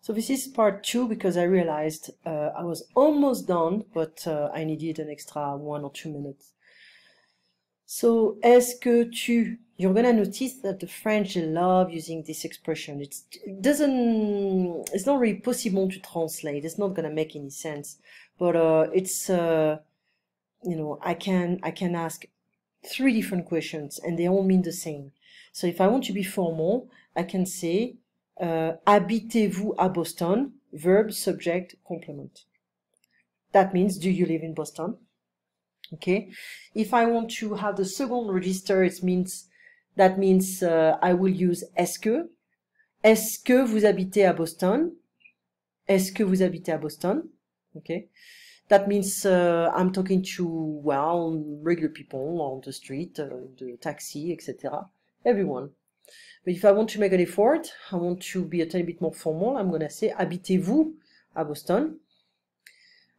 So this is part 2 because I realized I was almost done, but I needed an extra 1 or 2 minutes. So, est-ce que tu? You're gonna notice that the French love using this expression. It's not really possible to translate. It's not gonna make any sense. But it's you know, I can ask 3 different questions and they all mean the same. So if I want to be formal, I can say habitez-vous à Boston? Verb, subject, complement. That means, do you live in Boston? Okay. If I want to have the second register, that means I will use est-ce que. Est-ce que vous habitez à Boston? Est-ce que vous habitez à Boston? Okay. That means I'm talking to, well, regular people on the street, the taxi, etc. Everyone. But if I want to make an effort, I want to be a tiny bit more formal, I'm going to say habitez-vous à Boston?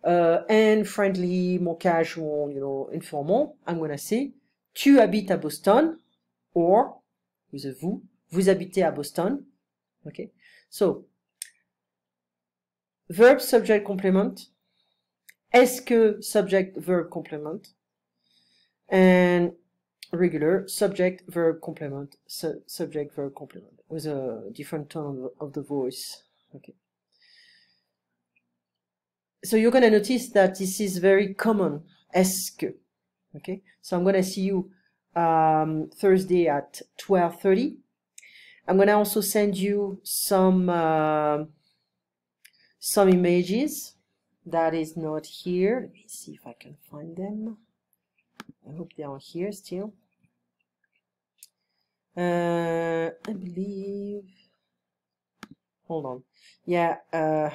And friendly, more casual, you know, informal, I'm going to say tu habites à Boston, or with a vous, vous habitez à Boston. Okay, so verb, subject, complement. Est-ce que, subject, verb, complement. And regular, subject, verb, complement, subject, verb, complement, with a different tone of the voice. Okay. So you're going to notice that this is very common, est-ce que. Okay. So I'm going to see you Thursday at 12:30. I'm going to also send you some images. That is not here. Let me see if I can find them. I hope they are here still. I believe. Hold on. Yeah. I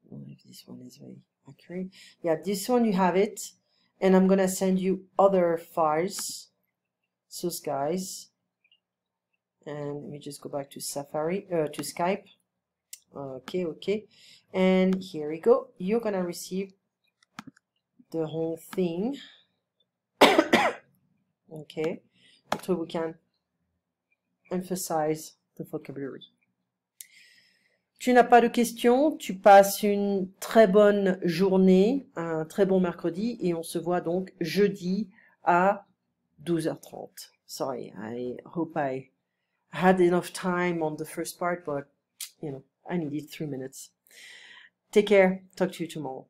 don't know if this one is very accurate. Yeah, this one you have it, and I'm gonna send you other files. So guys, and let me just go back to Safari, to Skype. Okay, and here we go. You're gonna receive the whole thing. Okay, so we can emphasize the vocabulary. Tu n'as pas de questions, tu passes une très bonne journée, un très bon mercredi, et on se voit donc jeudi à 12h30. Sorry, I hope I had enough time on the first part, but you know, I needed 3 minutes. Take care, talk to you tomorrow.